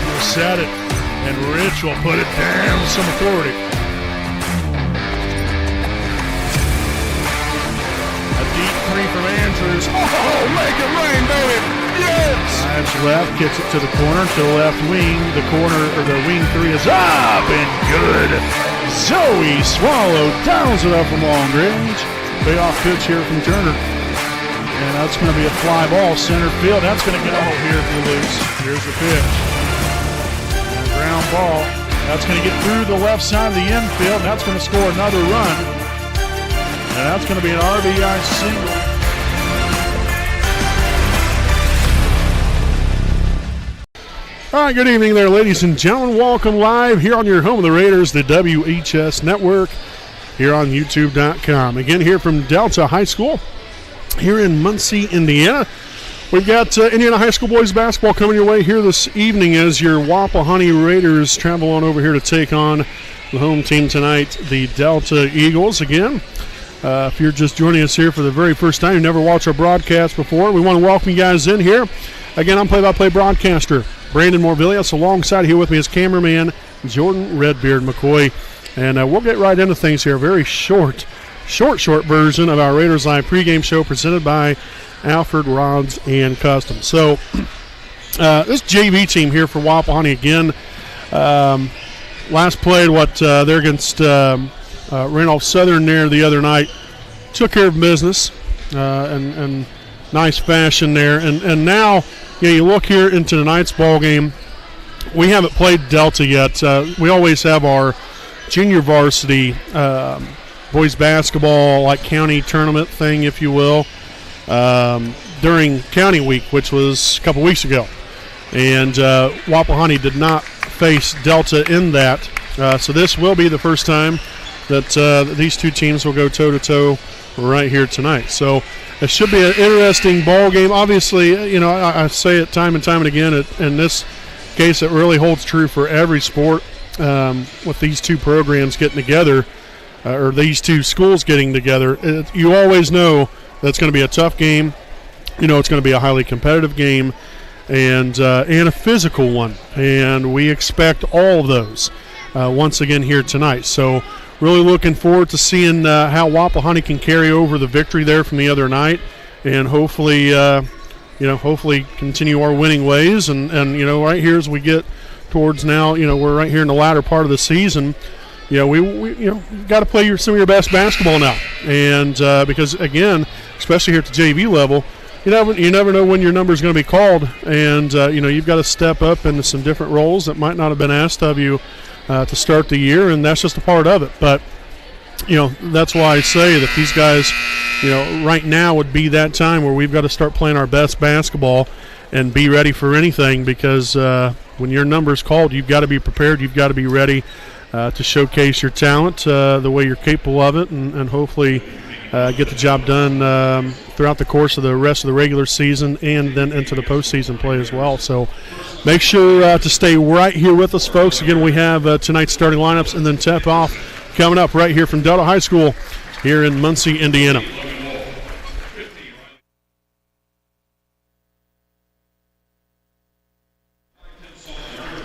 Wild will set it, and Rich will put it down with some authority. A deep three from Andrews. Oh, make it rain, baby! Yes! Drives left, kicks it to the corner, to the left wing. The corner, or the wing three is up and good. Zoe Swallow dials it up from long range. Payoff pitch here from Turner. And that's going to be a fly ball center field. That's going to get out here for loose. Here's the pitch. And a ground ball. That's going to get through the left side of the infield. That's going to score another run. And that's going to be an RBI single. All right, good evening there, ladies and gentlemen. Welcome live here on your home of the Raiders, the WHS Network, here on YouTube.com. Again, here from Delta High School, here in Muncie, Indiana. We've got Indiana High School boys basketball coming your way here this evening as your Wapahani Raiders travel on over here to take on the home team tonight, the Delta Eagles. Again, if you're just joining us here for the very first time, you never watched our broadcast before, we want to welcome you guys in here. Again, I'm play-by-play broadcaster Brandon Morvillius. Alongside here with me is cameraman Jordan Redbeard McCoy. And we'll get right into things here. A very short version of our Raiders Live pregame show presented by Alfred Rods and Customs. So this JV team here for Wapahani again. Last played they're against Randolph Southern there the other night. Took care of business and nice fashion there. And now you look here into tonight's ball game. We haven't played Delta yet. We always have our junior varsity boys basketball, like county tournament thing, if you will, during county week, which was a couple weeks ago. And Wapahani did not face Delta in that. So this will be the first time that these two teams will go toe-to-toe right here tonight. So it should be an interesting ball game. Obviously, I say it time and again. In this case, it really holds true for every sport. With these two programs getting together, or these two schools getting together, you always know that's going to be a tough game. It's going to be a highly competitive game and a physical one. And we expect all of those once again here tonight. So really looking forward to seeing how Wapahani can carry over the victory there from the other night, and hopefully continue our winning ways. And right here as we get towards now, we're right here in the latter part of the season. We got to play some of your best basketball now, and because again, especially here at the JV level, you never know when your number is going to be called, and you've got to step up into some different roles that might not have been asked of you to start the year, and that's just a part of it. But that's why I say that these guys, right now would be that time where we've got to start playing our best basketball and be ready for anything, because when your number's called, you've got to be prepared. You've got to be ready to showcase your talent the way you're capable of it, and hopefully get the job done throughout the course of the rest of the regular season and then into the postseason play as well. So make sure to stay right here with us, folks. Again, we have tonight's starting lineups and then tip-off coming up right here from Delta High School here in Muncie, Indiana.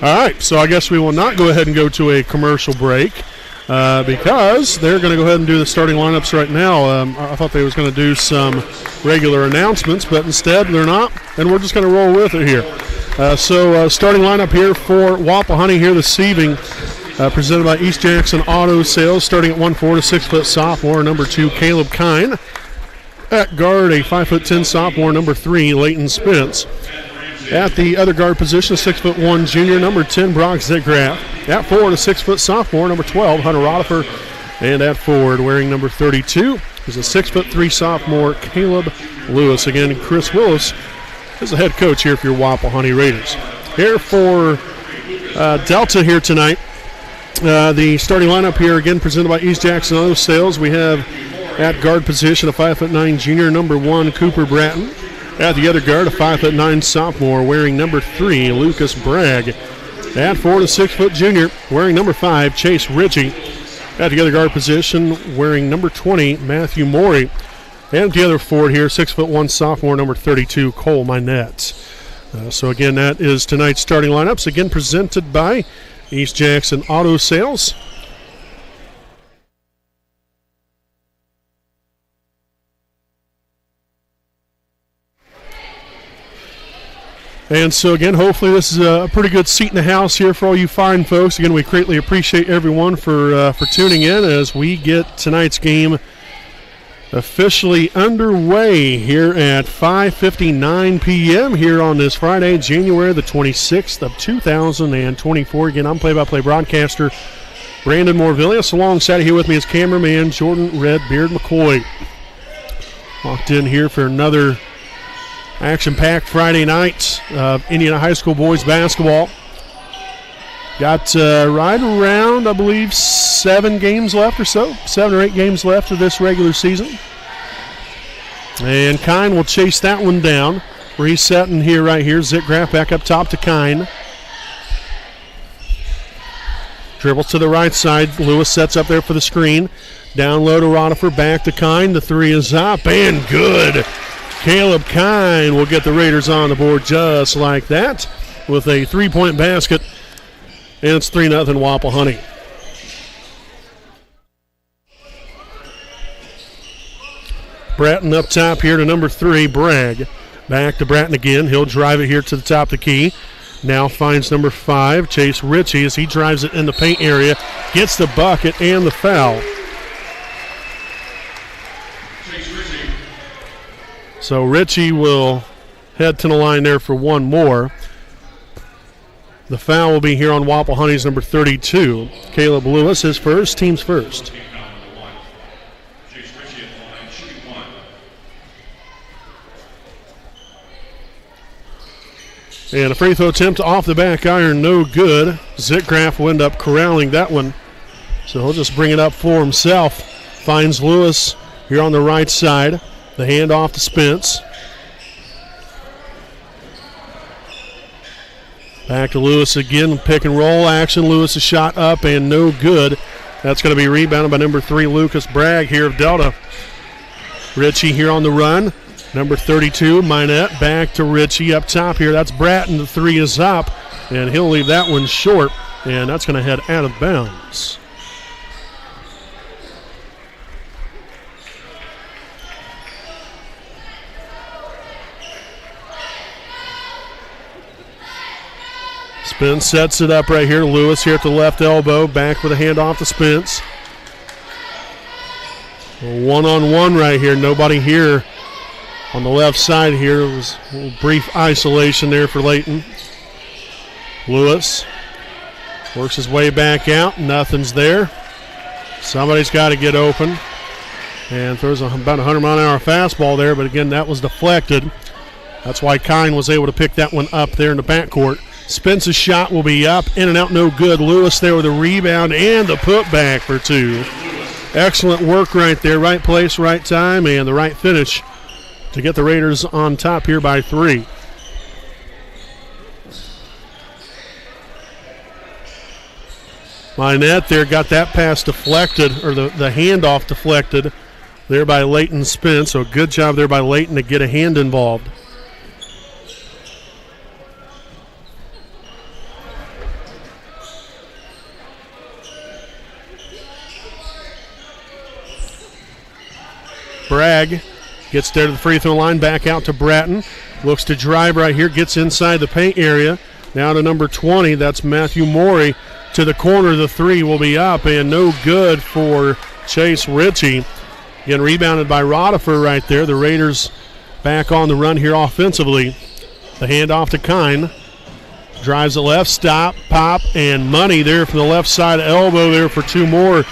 All right, so I guess we will not go ahead and go to a commercial break because they're going to go ahead and do the starting lineups right now. I thought they was going to do some regular announcements, but instead they're not, and we're just going to roll with it here. So starting lineup here for Wapahani here this evening, presented by East Jackson Auto Sales, starting at 1'4" to 6' sophomore, number 2, Caleb Kine. At guard, a 5'10" sophomore, number 3, Leighton Spence. At the other guard position, a 6'1" junior, number 10, Brock Zigraff. At forward, a 6' sophomore, number 12, Hunter Rodifer. And at forward, wearing number 32, is a 6'3" sophomore, Caleb Lewis. Again, Chris Willis is the head coach here for your Wapahani Raiders. Here for Delta here tonight, the starting lineup here, again, presented by East Jackson Auto Sales. We have at guard position, a 5'9" junior, number 1, Cooper Bratton. At the other guard, a 5'9" sophomore, wearing number 3, Lucas Bragg. At forward, a 6' junior, wearing number 5, Chase Ritchie. At the other guard position, wearing number 20, Matthew Morey. And at the other forward here, 6'1" sophomore, number 32, Cole Minette. So again, that is tonight's starting lineups, again presented by East Jackson Auto Sales. And so again, hopefully this is a pretty good seat in the house here for all you fine folks. Again, we greatly appreciate everyone for tuning in as we get tonight's game officially underway here at 5:59 p.m. here on this Friday, January the 26th of 2024. Again, I'm play-by-play broadcaster Brandon Morvillius. Alongside here with me is cameraman Jordan Redbeard McCoy. Walked in here for another action-packed Friday night of Indiana High School boys basketball. Got right around, I believe, 7 games left or so. 7 or 8 games left of this regular season. And Kine will chase that one down. Resetting here, right here. Zitgraf back up top to Kine. Dribbles to the right side. Lewis sets up there for the screen. Down low to Rodifer, back to Kine. The 3 is up and good. Caleb Kine will get the Raiders on the board just like that with a 3-point basket. And it's 3-0 Wapahani. Bratton up top here to number 3, Bragg. Back to Bratton again. He'll drive it here to the top of the key. Now finds number 5, Chase Ritchie, as he drives it in the paint area. Gets the bucket and the foul. So Ritchie will head to the line there for one more. The foul will be here on Wapahani's number 32. Caleb Lewis, his first, team's first. And a free throw attempt off the back iron, no good. Zitgraf will end up corralling that one. So he'll just bring it up for himself. Finds Lewis here on the right side. The handoff to Spence. Back to Lewis again, pick and roll action. Lewis' shot up and no good. That's going to be rebounded by number 3, Lucas Bragg here of Delta. Ritchie here on the run. Number 32, Minette, back to Ritchie up top here. That's Bratton. The 3 is up, and he'll leave that one short, and that's going to head out of bounds. Spence sets it up right here. Lewis here at the left elbow. Back with a handoff to Spence. One-on-one right here. Nobody here on the left side here. It was a little brief isolation there for Layton. Lewis works his way back out. Nothing's there. Somebody's got to get open. And throws about 100-mile-an-hour fastball there. But, again, that was deflected. That's why Kine was able to pick that one up there in the backcourt. Spence's shot will be up, in and out, no good. Lewis there with a rebound and the putback for 2. Excellent work right there. Right place, right time, and the right finish to get the Raiders on top here by 3. Minette there got that pass deflected, or the handoff deflected there by Leighton Spence. So good job there by Leighton to get a hand involved. Bragg gets there to the free throw line, back out to Bratton. Looks to drive right here, gets inside the paint area. Now to number 20, that's Matthew Morey. To the corner, the 3 will be up and no good for Chase Ritchie. Again, rebounded by Rodifer right there. The Raiders back on the run here offensively. The handoff to Kine. Drives it left, stop, pop, and money there from the left side elbow there for 2 more.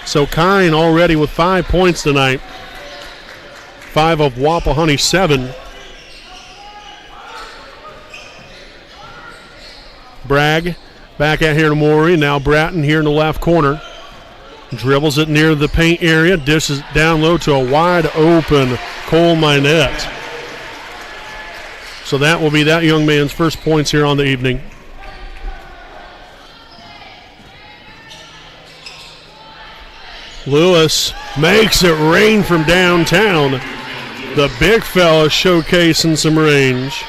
So Kine already with 5 points tonight. 5 of Wapahani 7. Bragg back out here to Morey. Now Bratton here in the left corner. Dribbles it near the paint area. Dishes down low to a wide open Cole Minette. So that will be that young man's first points here on the evening. Lewis makes it rain from downtown. The big fella showcasing some range.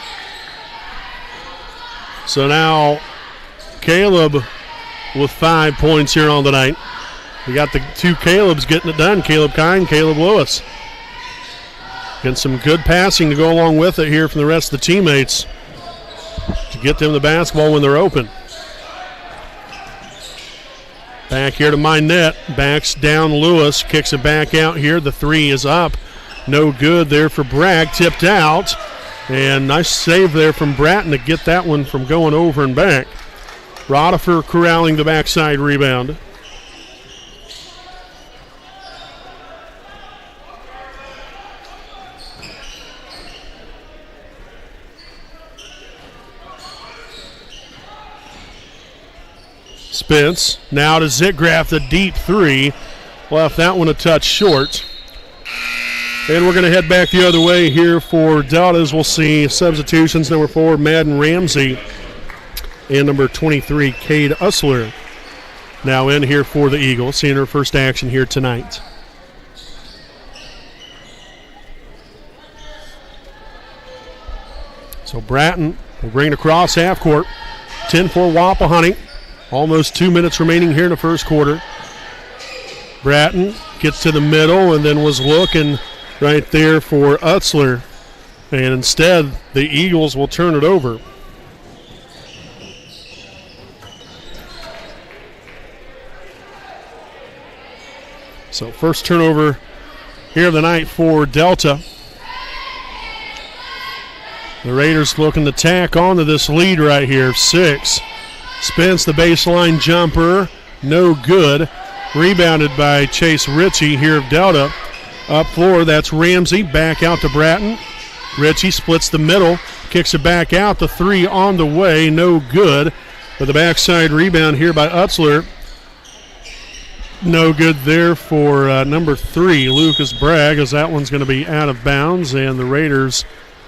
So now Caleb with 5 points here on the night. We got the two Calebs getting it done, Caleb Kine, Caleb Lewis. Getting some good passing to go along with it here from the rest of the teammates to get them the basketball when they're open. Back here to my net, backs down Lewis, kicks it back out here. The three is up. No good there for Bragg, tipped out. And nice save there from Bratton to get that one from going over and back. Rodifer corralling the backside rebound. Spence now to Zitgraff, the deep three. Left that one a touch short. And we're going to head back the other way here for Deltas. We'll see substitutions. Number 4, Madden Ramsey. And number 23, Cade Usler. Now in here for the Eagles, seeing her first action here tonight. So Bratton will bring it across half court. 10 for Wapahani. Almost 2 minutes remaining here in the first quarter. Bratton gets to the middle and then was looking right there for Utzler. And instead, the Eagles will turn it over. So first turnover here of the night for Delta. The Raiders looking to tack onto this lead right here, 6. Spence the baseline jumper, no good. Rebounded by Chase Ritchie here of Delta. Up floor, that's Ramsey, back out to Bratton. Ritchie splits the middle, kicks it back out. The three on the way, no good. But the backside rebound here by Utzler. No good there for number 3, Lucas Bragg, as that one's going to be out of bounds. And the Raiders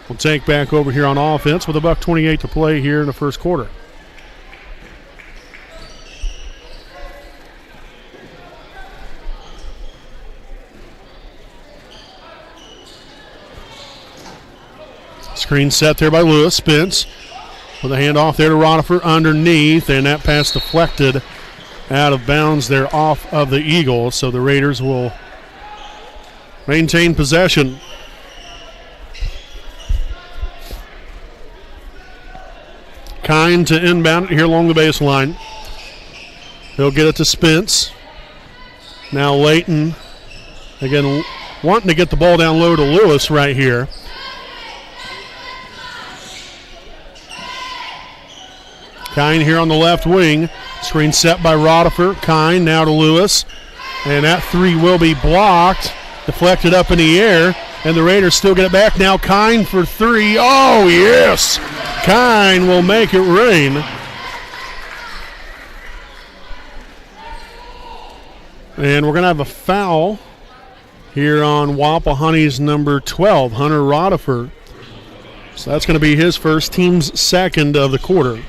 will take back over here on offense with $1:28 to play here in the first quarter. Screen set there by Lewis. Spence with a handoff there to Rodifer underneath, and that pass deflected out of bounds there off of the Eagles. So the Raiders will maintain possession. Kine to inbound it here along the baseline. He'll get it to Spence. Now Layton, again, wanting to get the ball down low to Lewis right here. Kine here on the left wing. Screen set by Rodifer. Kine now to Lewis. And that three will be blocked. Deflected up in the air. And the Raiders still get it back. Now Kine for 3. Oh, yes! Kine will make it rain. And we're going to have a foul here on Wapahani's number 12, Hunter Rodifer. So that's going to be his first, team's second of the quarter.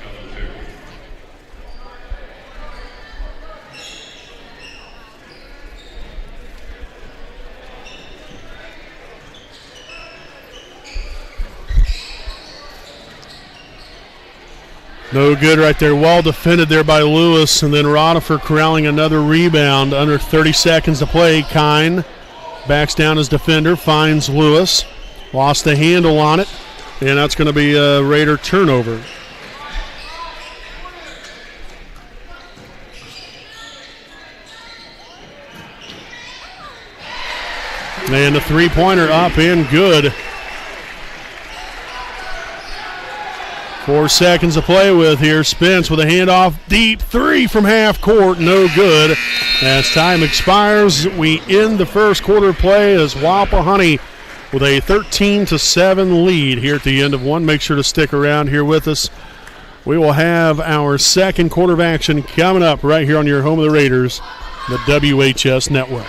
No good right there. Well defended there by Lewis, and then Rodifer corralling another rebound. Under 30 seconds to play. Kine backs down his defender, finds Lewis. Lost the handle on it, and that's going to be a Raider turnover. And the three-pointer up and good. 4 seconds to play with here. Spence with a handoff. Deep three from half court. No good. As time expires, we end the first quarter play as Wapahani with a 13-7 lead here at the end of one. Make sure to stick around here with us. We will have our second quarter of action coming up right here on your home of the Raiders, the WHS Network.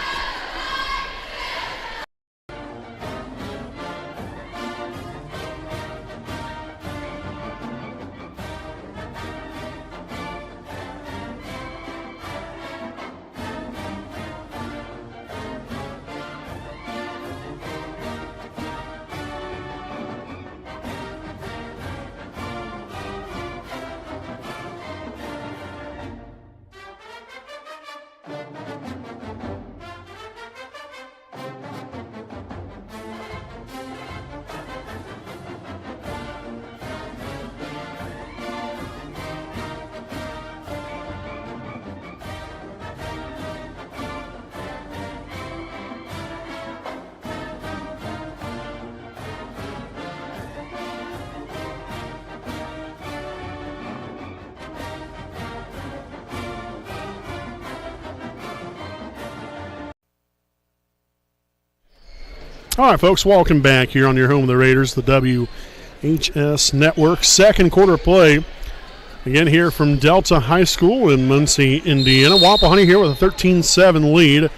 All right, folks, welcome back here on your home of the Raiders, the WHS Network. Second quarter play. Again here from Delta High School in Muncie, Indiana. Wapahani here with a 13-7 lead.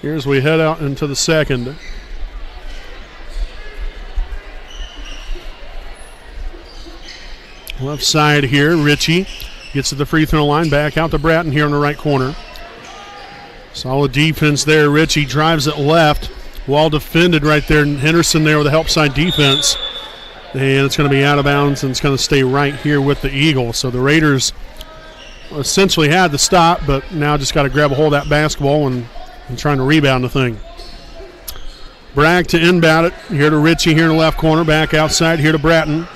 Here as we head out into the second. Left side here, Ritchie gets to the free throw line, back out to Bratton here in the right corner. Solid defense there. Ritchie drives it left. Well defended right there. Henderson there with a help side defense. And it's going to be out of bounds, and it's going to stay right here with the Eagles. So the Raiders essentially had the stop, but now just got to grab a hold of that basketball and trying to rebound the thing. Bragg to inbound it. Here to Ritchie here in the left corner. Back outside here to Bratton.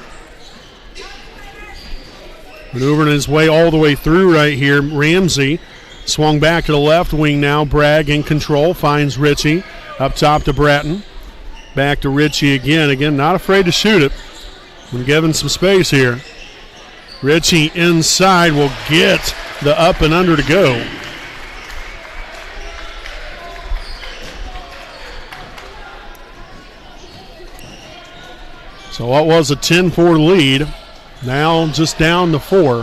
Maneuvering his way all the way through right here. Ramsey swung back to the left wing now. Bragg in control. Finds Ritchie. Up top to Bratton. Back to Ritchie again. Again, not afraid to shoot it. And given some space here. Ritchie inside will get the up and under to go. So what was a 10-4 lead, now just down to 4.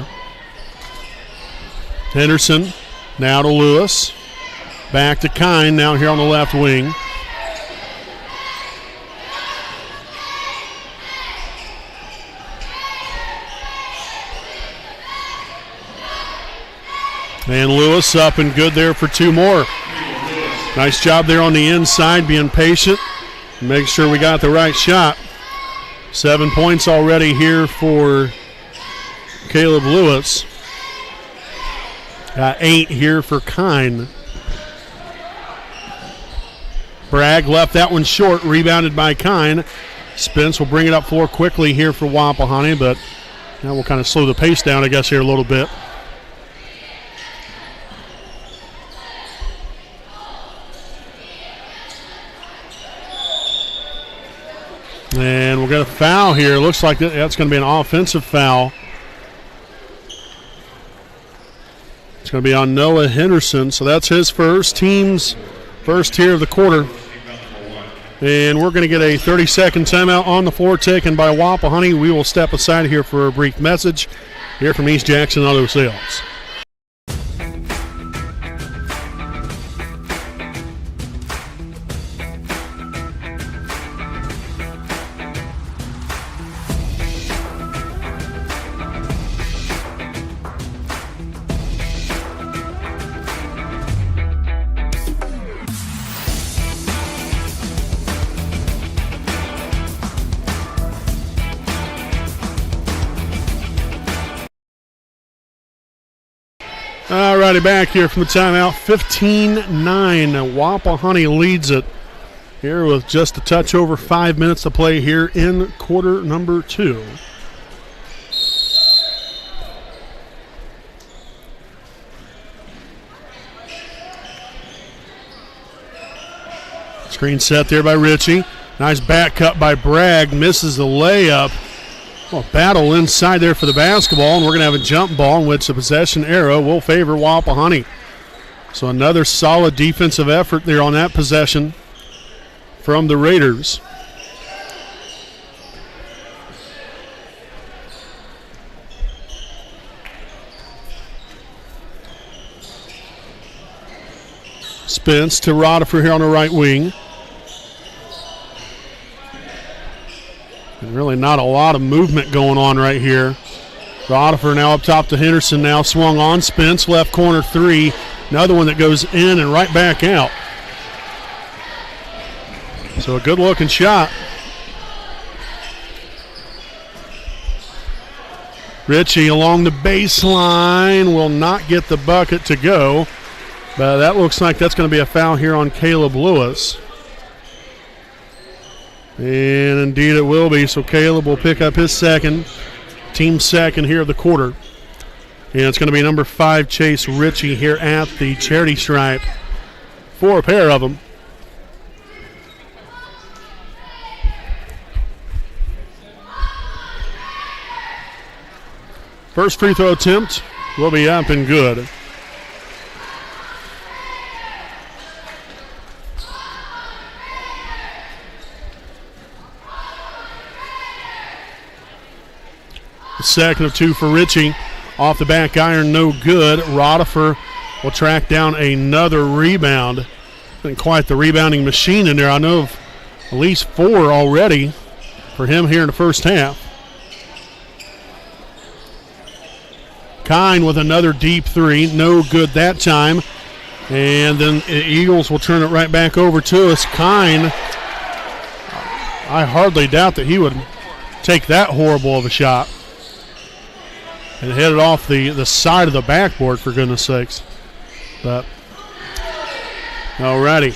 Henderson now to Lewis. Back to Kine now here on the left wing. And Lewis up and good there for 2 more. Nice job there on the inside, being patient. Make sure we got the right shot. 7 points already here for Caleb Lewis. Got 8 here for Kine. Bragg left that one short, rebounded by Kine. Spence will bring it up floor quickly here for Wapahani, but now we'll kind of slow the pace down, I guess, here a little bit. And we'll get a foul here. Looks like that's going to be an offensive foul. It's going to be on Noah Henderson, so that's his first, team's first here of the quarter. And we're going to get a 30-second timeout on the floor taken by Wapahani. We will step aside here for a brief message here from East Jackson Auto Sales. All righty, back here from the timeout. 15-9. Wapahani leads it here with just a touch over 5 minutes to play here in quarter number 2. Screen set there by Ritchie. Nice back cut by Bragg. Misses the layup. Well, battle inside there for the basketball, and we're going to have a jump ball in which the possession arrow will favor Wapahani. So another solid defensive effort there on that possession from the Raiders. Spence to Rodifer here on the right wing. And really not a lot of movement going on right here. Rodifer now up top to Henderson, now swung on. Spence, left corner 3. Another one that goes in and right back out. So a good looking shot. Ritchie along the baseline will not get the bucket to go. But that looks like that's going to be a foul here on Caleb Lewis. And indeed it will be. So Caleb will pick up his second, team second here of the quarter. And it's going to be number 5, Chase Ritchie, here at the charity stripe for a pair of them. First free throw attempt will be up and good. Second of two for Ritchie. Off the back iron, no good. Rodifer will track down another rebound. Been quite the rebounding machine in there. I know of at least 4 already for him here in the first half. Kine with another deep three. No good that time. And then the Eagles will turn it right back over to us. Kine, I hardly doubt that he would take that horrible of a shot. And hit it off the side of the backboard, for goodness sakes. But, alrighty.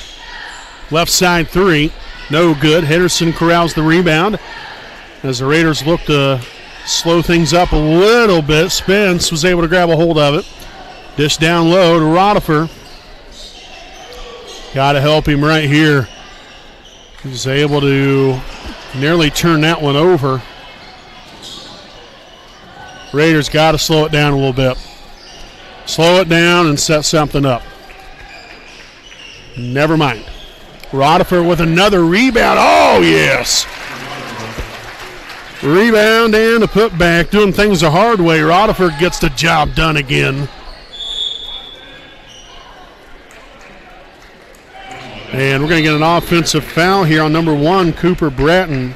Left side three, no good. Henderson corrals the rebound as the Raiders look to slow things up a little bit. Spence was able to grab a hold of it. Dish down low to Rodifer. Got to help him right here. He's able to nearly turn that one over. Raiders got to slow it down a little bit. Slow it down and set something up. Never mind. Rodifer with another rebound. Oh, yes. Rebound and a putback. Doing things the hard way. Rodifer gets the job done again. And we're going to get an offensive foul here on number 1, Cooper Bratton.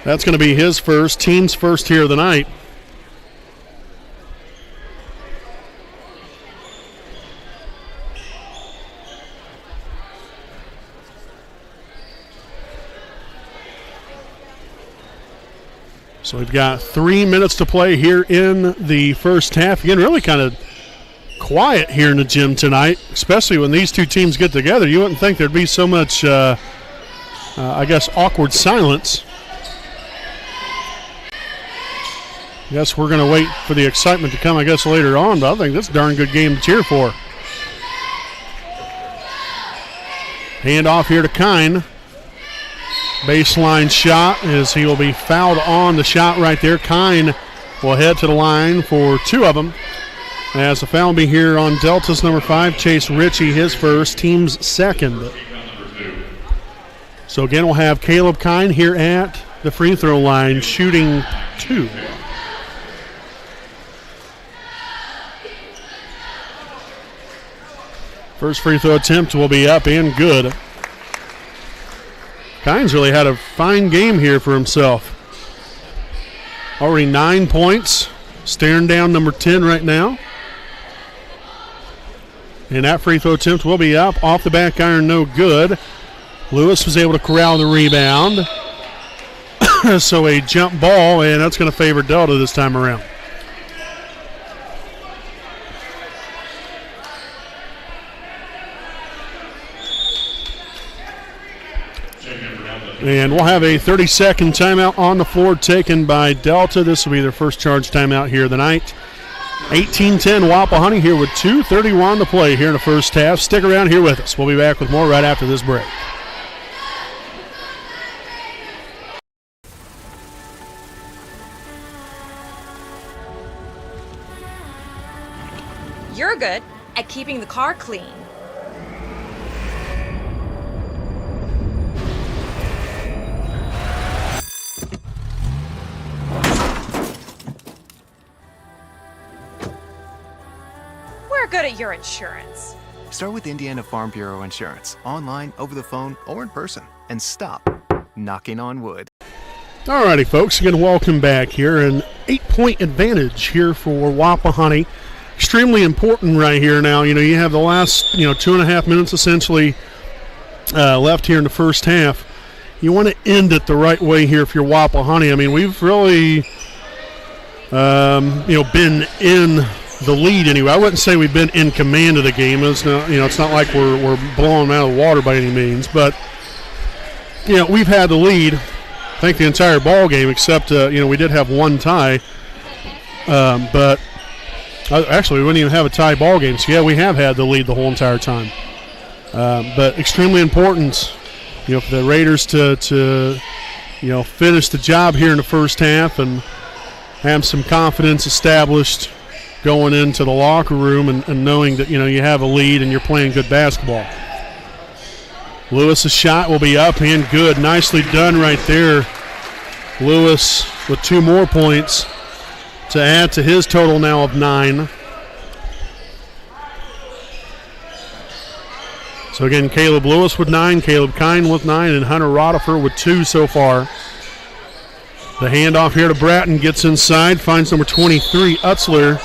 That's going to be his first, team's first here of the night. So we've got 3 minutes to play here in the first half. Again, really kind of quiet here in the gym tonight, especially when these two teams get together. You wouldn't think there'd be so much, I guess, awkward silence. I guess we're going to wait for the excitement to come, I guess, later on, but I think this is a darn good game to cheer for. Hand off here to Kine. Baseline shot as he will be fouled on the shot right there. Kine will head to the line for 2 of them. As the foul will be here on Delta's number 5, Chase Ritchie, his first, team's second. So again, we'll have Caleb Kine here at the free throw line shooting 2. First free throw attempt will be up and good. Kine's really had a fine game here for himself. Already 9 points. Staring down number 10 right now. And that free throw attempt will be up. Off the back iron, no good. Lewis was able to corral the rebound. So a jump ball, and that's going to favor Delta this time around. And we'll have a 30-second timeout on the floor taken by Delta. This will be their first charge timeout here of the night. 18-10 Wapahani here with 2:31 to play here in the first half. Stick around here with us. We'll be back with more right after this break. You're good at keeping the car clean. We're good at your insurance. Start with Indiana Farm Bureau Insurance, online, over the phone, or in person, and stop knocking on wood. Alrighty, folks, again, welcome back here. An 8-point advantage here for Wapahani. Extremely important right here now. You know, you have the last, 2.5 minutes essentially left here in the first half. You want to end it the right way here if you're Wapahani. I mean, we've really, been in the lead anyway. I wouldn't say we've been in command of the game. It's not, it's not like we're blowing them out of the water by any means. But, we've had the lead, I think, the entire ball game, except, we did have one tie. But actually, we wouldn't even have a tie ball game. So, yeah, we have had the lead the whole entire time. But extremely important, for the Raiders to finish the job here in the first half and have some confidence established going into the locker room and knowing that, you have a lead and you're playing good basketball. Lewis's shot will be up and good. Nicely done right there. Lewis with 2 more points. to add to his total now of 9. So again, Caleb Lewis with 9, Caleb Kine with 9, and Hunter Rodifer with 2 so far. The handoff here to Bratton, gets inside, finds number 23, Utzler.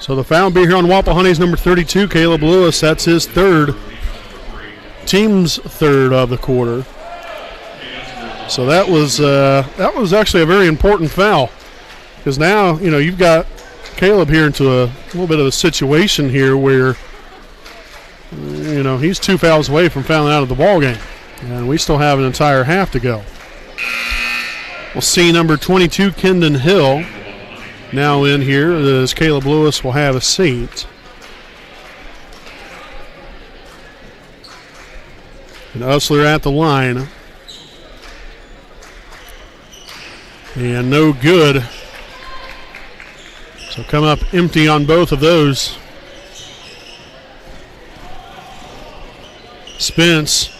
So the foul will be here on Wapahani's number 32, Caleb Lewis. That's his third, team's third of the quarter. So that was actually a very important foul, because now you've got Caleb here into a little bit of a situation here where he's 2 fouls away from fouling out of the ball game, and we still have an entire half to go. We'll see number 22, Kendon Hill, now in here, as Caleb Lewis will have a seat. And Utzler at the line. And no good. So come up empty on both of those. Spence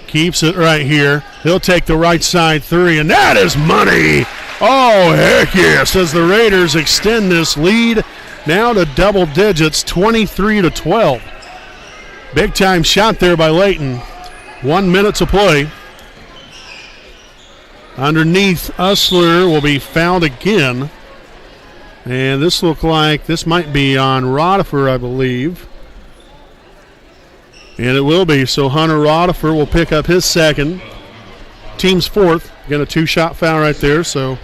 keeps it right here. He'll take the right side 3, and that is money. Oh, heck yes, as the Raiders extend this lead now to double digits, 23-12. Big time shot there by Layton. 1 minute to play. Underneath, Utzler will be fouled again. And this might be on Rodifer, I believe. And it will be. So Hunter Rodifer will pick up his second. Team's fourth. Again, a 2-shot foul right there. So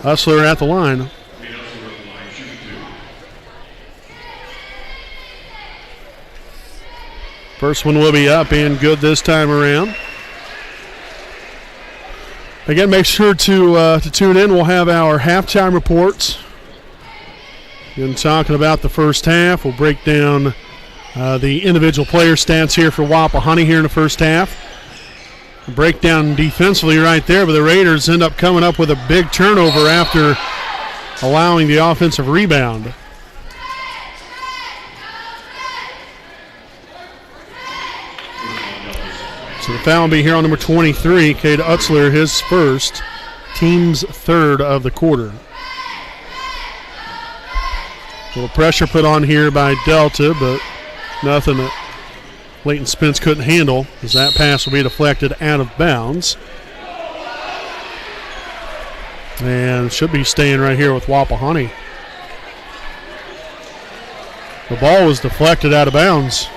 Utzler at the line. First one will be up and good this time around. Again, make sure to tune in. We'll have our halftime reports. Again, talking about the first half. We'll break down the individual player stats here for Wapahani here in the first half. Breakdown defensively right there, but the Raiders end up coming up with a big turnover after allowing the offensive rebound. So the foul will be here on number 23, Cade Utzler, his first, team's third of the quarter. A little pressure put on here by Delta, but nothing that Leighton Spence couldn't handle, as that pass will be deflected out of bounds. And should be staying right here with Wapahani. The ball was deflected out of bounds.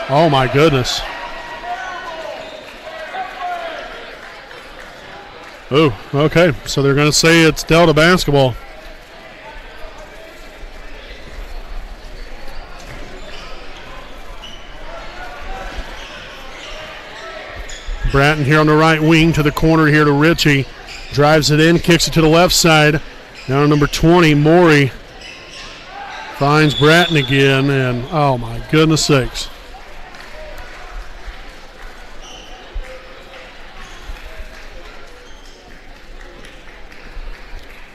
Oh my goodness. Oh, okay. So they're going to say it's Delta basketball. Bratton here on the right wing to the corner here to Ritchie. Drives it in, kicks it to the left side. Now number 20, Morey, finds Bratton again, and oh my goodness sakes.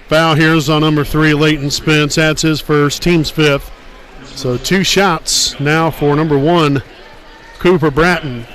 Foul here is on number 3, Leighton Spence. That's his first, team's fifth. So 2 shots now for number 1, Cooper Bratton.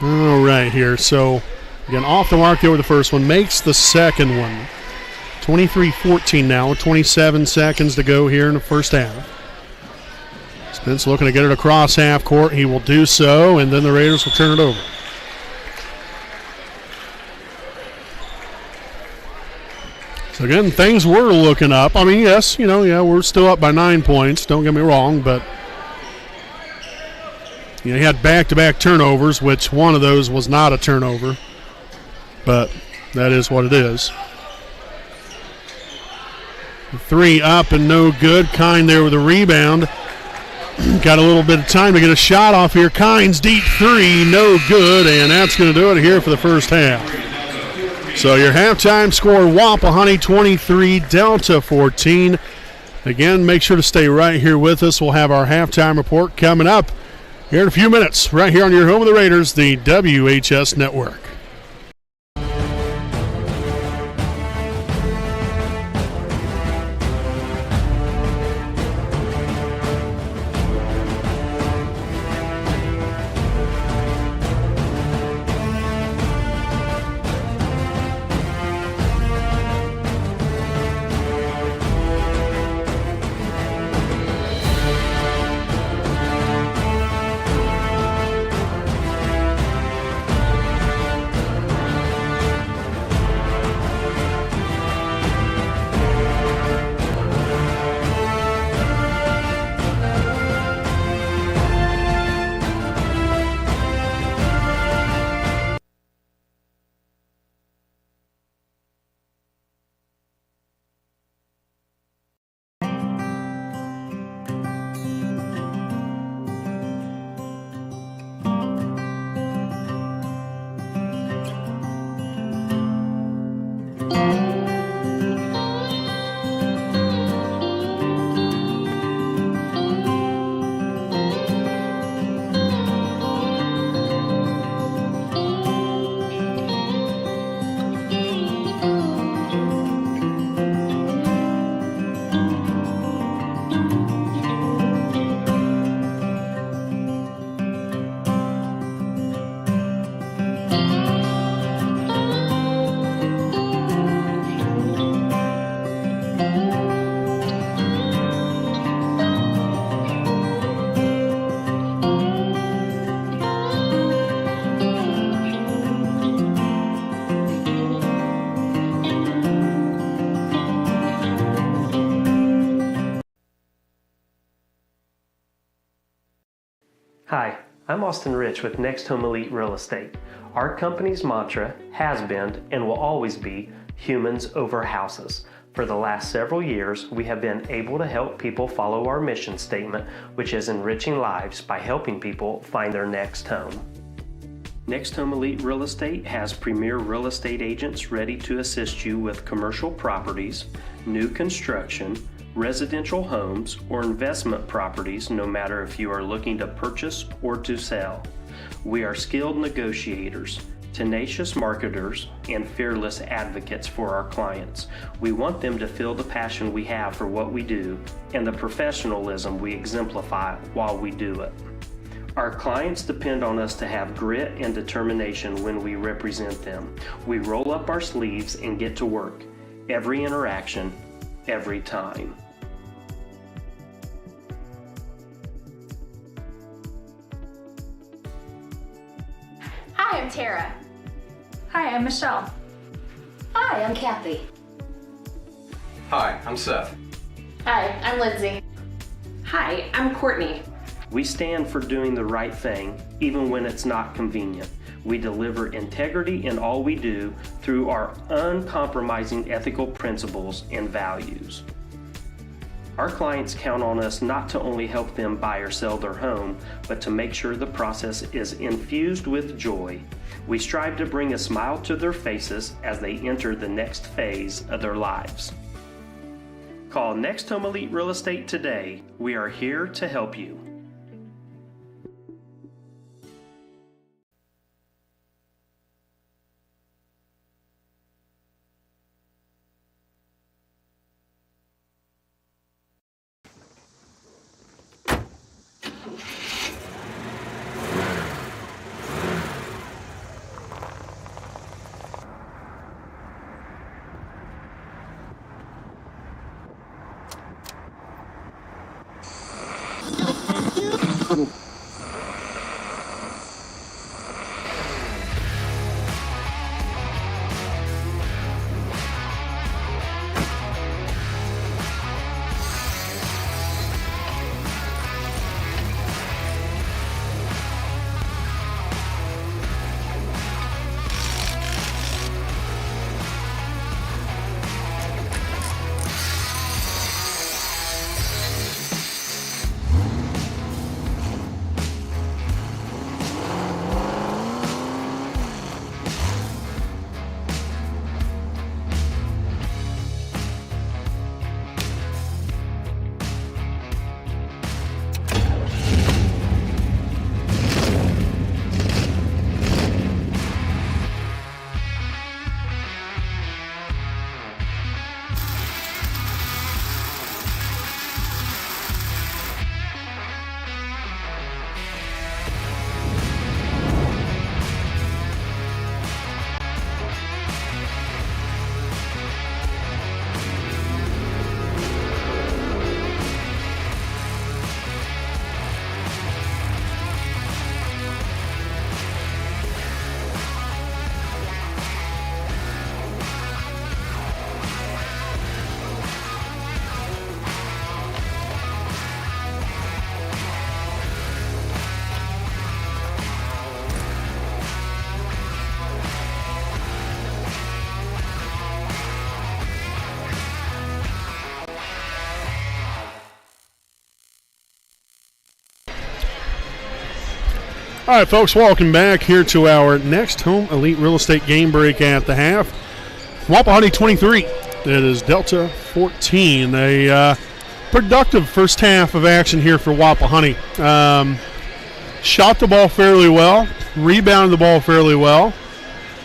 All right here, so again off the mark there with the first one, makes the second one. 23-14 now, 27 seconds to go here in the first half. Spence looking to get it across half court. He will do so, and then the Raiders will turn it over. So again, things were looking up. I mean, yes, we're still up by 9 points, don't get me wrong, but he had back-to-back turnovers, which one of those was not a turnover. But that is what it is. 3 up and no good. Kine there with a rebound. Got a little bit of time to get a shot off here. Kine's deep 3, no good, and that's going to do it here for the first half. So your halftime score, Wapahani 23, Delta 14. Again, make sure to stay right here with us. We'll have our halftime report coming up here in a few minutes, right here on your home of the Raiders, the WHS Network. Hi, I'm Austin Rich with Next Home Elite Real Estate. Our company's mantra has been and will always be humans over houses. For the last several years, we have been able to help people follow our mission statement, which is enriching lives by helping people find their next home. Next Home Elite Real Estate has premier real estate agents ready to assist you with commercial properties, new construction, residential homes, or investment properties, no matter if you are looking to purchase or to sell. We are skilled negotiators, tenacious marketers, and fearless advocates for our clients. We want them to feel the passion we have for what we do and the professionalism we exemplify while we do it. Our clients depend on us to have grit and determination when we represent them. We roll up our sleeves and get to work. Every interaction, every time. Hi, I'm Tara. Hi, I'm Michelle. Hi, I'm Kathy. Hi, I'm Seth. Hi, I'm Lindsay. Hi, I'm Courtney. We stand for doing the right thing, even when it's not convenient. We deliver integrity in all we do through our uncompromising ethical principles and values. Our clients count on us not to only help them buy or sell their home, but to make sure the process is infused with joy. We strive to bring a smile to their faces as they enter the next phase of their lives. Call Next Home Elite Real Estate today. We are here to help you. All right, folks, welcome back here to our next Home Elite Real Estate game break at the half. Wapahani 23. It is Delta 14. A productive first half of action here for Wapahani. Shot the ball fairly well, rebounded the ball fairly well.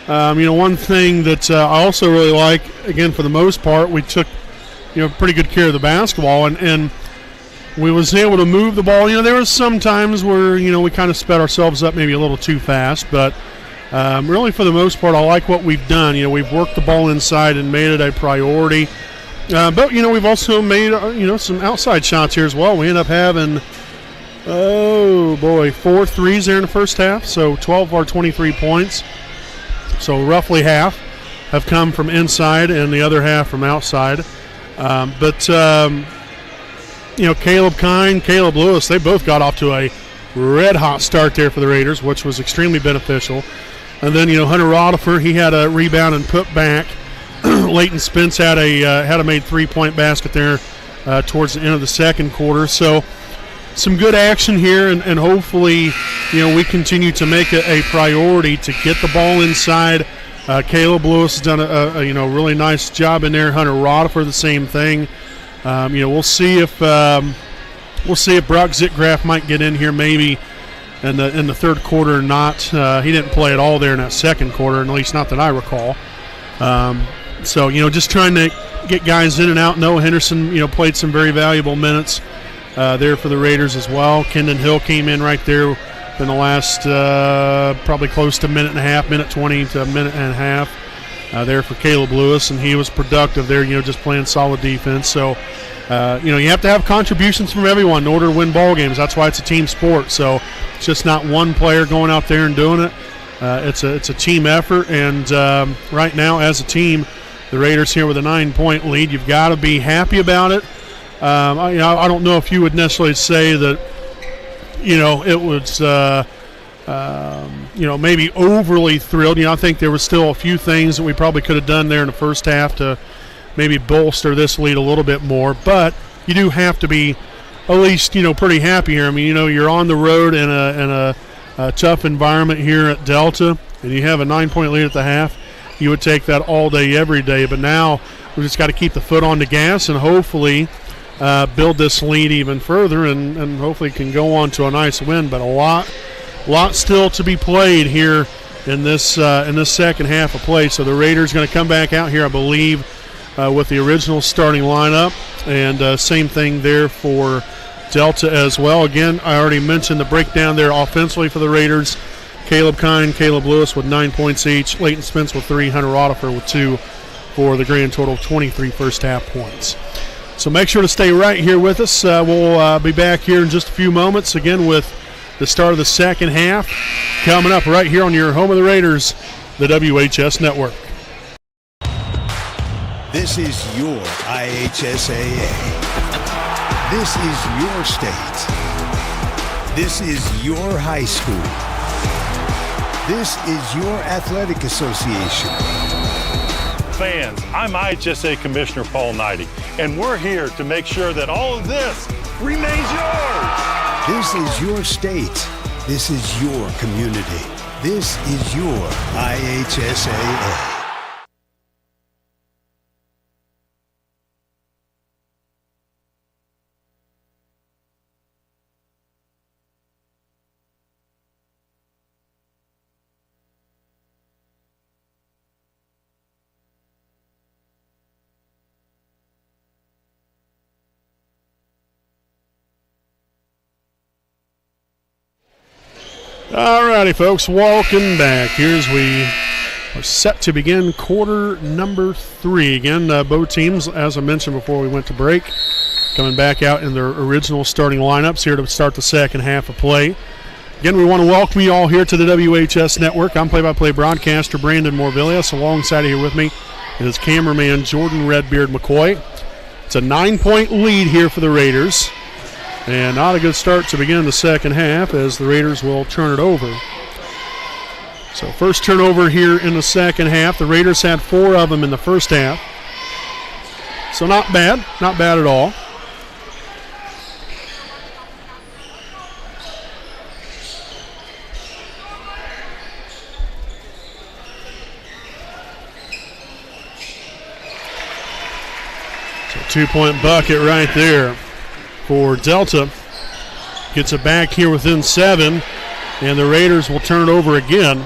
One thing that I also really like, again, for the most part, we took, pretty good care of the basketball, and we was able to move the ball. There was some times where, we kind of sped ourselves up maybe a little too fast, but really for the most part, I like what we've done. We've worked the ball inside and made it a priority. But we've also made, some outside shots here as well. We end up having, 4 threes there in the first half, so 12 of our 23 points. So roughly half have come from inside and the other half from outside. Caleb Kine, Caleb Lewis, they both got off to a red-hot start there for the Raiders, which was extremely beneficial. And then, Hunter Rodifer, he had a rebound and put back. Leighton Spence had a made three-point basket there towards the end of the second quarter. So some good action here, and hopefully, we continue to make it a priority to get the ball inside. Caleb Lewis has done a really nice job in there. Hunter Rodifer, the same thing. We'll see if Brock Zitgraff might get in here maybe in the third quarter or not. He didn't play at all there in that second quarter, at least not that I recall. Just trying to get guys in and out. Noah Henderson, played some very valuable minutes there for the Raiders as well. Kendon Hill came in right there in the last probably close to minute 20 to a minute and a half. There for Caleb Lewis, and he was productive there, just playing solid defense. So, you have to have contributions from everyone in order to win ball games. That's why it's a team sport. So it's just not one player going out there and doing it. It's a team effort, and right now as a team, the Raiders here with a 9-point lead. You've got to be happy about it. I don't know if you would necessarily say that, it was maybe overly thrilled. I think there was still a few things that we probably could have done there in the first half to maybe bolster this lead a little bit more. But you do have to be at least, pretty happy here. I mean, you're on the road in a tough environment here at Delta, and you have a 9-point lead at the half. You would take that all day, every day. But now we just got to keep the foot on the gas and hopefully build this lead even further, and hopefully can go on to a nice win. But a lot still to be played here in this second half of play. So the Raiders going to come back out here, I believe, with the original starting lineup, and same thing there for Delta as well. Again, I already mentioned the breakdown there offensively for the Raiders. Caleb Kine, Caleb Lewis with 9 points each, Leighton Spence with 3, Hunter Rodifer with 2, for the grand total of 23 first half points. So make sure to stay right here with us. We'll be back here in just a few moments, again with the start of the second half coming up right here on your home of the Raiders, the WHS Network. This is your IHSAA. This is your state. This is your high school. This is your athletic association. Fans, I'm IHSA Commissioner Paul Knighty, and we're here to make sure that all of this remains yours. This is your state. This is your community. This is your IHSAA. All righty, folks, welcome back. Here's we are set to begin quarter number 3. Again, both teams, as I mentioned before we went to break, coming back out in their original starting lineups here to start the second half of play. Again, we want to welcome you all here to the WHS Network. I'm play-by-play broadcaster Brandon Morvillius. Alongside here with me is cameraman Jordan Redbeard McCoy. It's a 9-point lead here for the Raiders. And not a good start to begin the second half as the Raiders will turn it over. So first turnover here in the second half. The Raiders had 4 of them in the first half. So not bad at all. 2-point bucket right there for Delta. Gets it back here within 7, and the Raiders will turn it over again.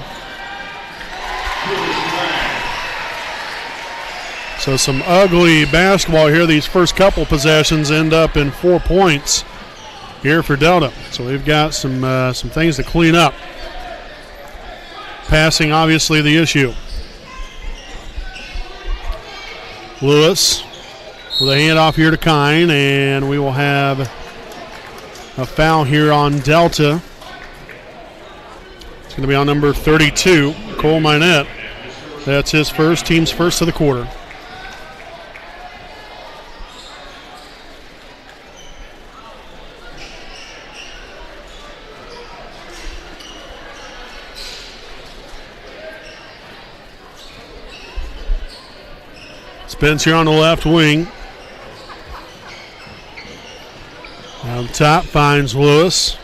So some ugly basketball here. These first couple possessions end up in 4 points here for Delta. So we've got some things to clean up. Passing, obviously, the issue. Lewis with a handoff here to Kine, and we will have a foul here on Delta. It's going to be on number 32, Cole Minette. That's his first, team's first of the quarter. Spence here on the left wing. Down top finds Lewis.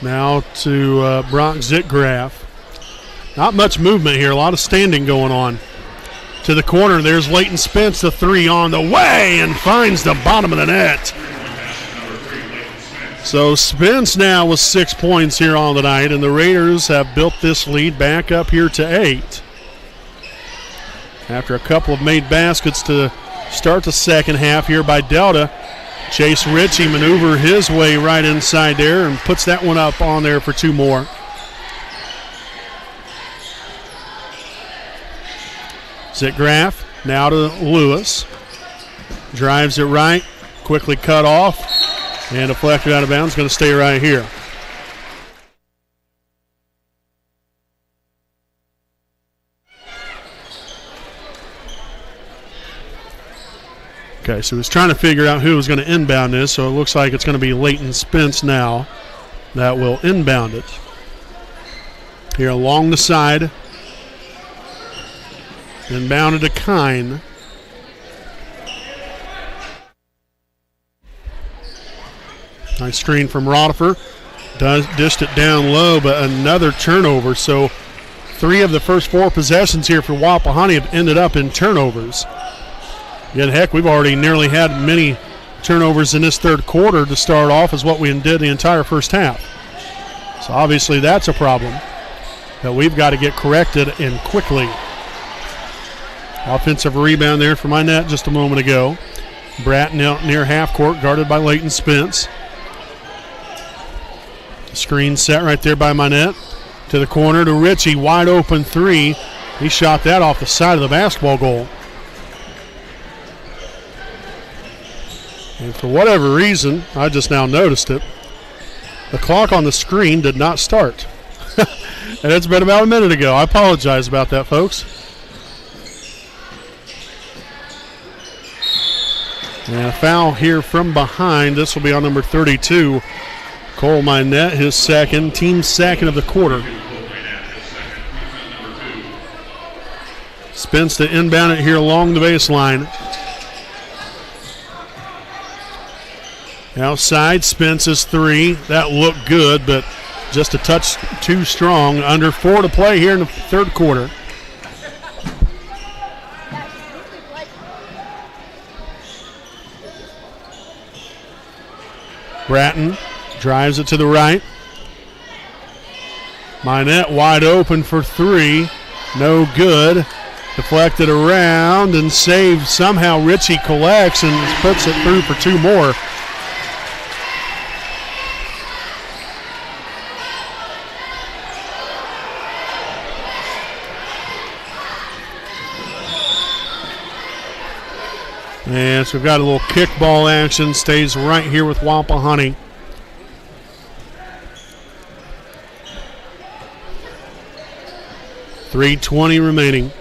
Now to Brock Zitgraf. Not much movement here. A lot of standing going on. To the corner. There's Leighton Spence, the 3 on the way, and finds the bottom of the net. So Spence now with 6 points here on the night, and the Raiders have built this lead back up here to 8. After a couple of made baskets to start the second half here by Delta, Chase Ritchie maneuver his way right inside there and puts that one up on there for 2 more. Zitgraf now to Lewis. Drives it right, quickly cut off, and deflected out of bounds. Going to stay right here. Okay, so he was trying to figure out who was going to inbound this, so it looks like it's going to be Leighton Spence now that will inbound it. Here along the side. Inbounded to Kine. Nice screen from Rodifer. Dished it down low, but another turnover. So 3 of the first 4 possessions here for Wapahani have ended up in turnovers. Yet, heck, we've already nearly had many turnovers in this third quarter to start off as what we did the entire first half. So obviously that's a problem that we've got to get corrected and quickly. Offensive rebound there for Minette just a moment ago. Bratton out near half court, guarded by Leighton Spence. Screen set right there by Minette. To the corner to Ritchie, wide open 3. He shot that off the side of the basketball goal. And for whatever reason, I just now noticed it, the clock on the screen did not start. And it's been about a minute ago. I apologize about that, folks. And a foul here from behind. This will be on number 32, Cole Minette, his second, team second of the quarter. Spence to inbound it here along the baseline. Outside, Spence's 3. That looked good, but just a touch too strong. Under 4 to play here in the third quarter. Bratton drives it to the right. Minette wide open for 3. No good. Deflected around and saved. Somehow Ritchie collects and puts it through for 2 more. And so we've got a little kickball action. Stays right here with Wapahani. .320 remaining.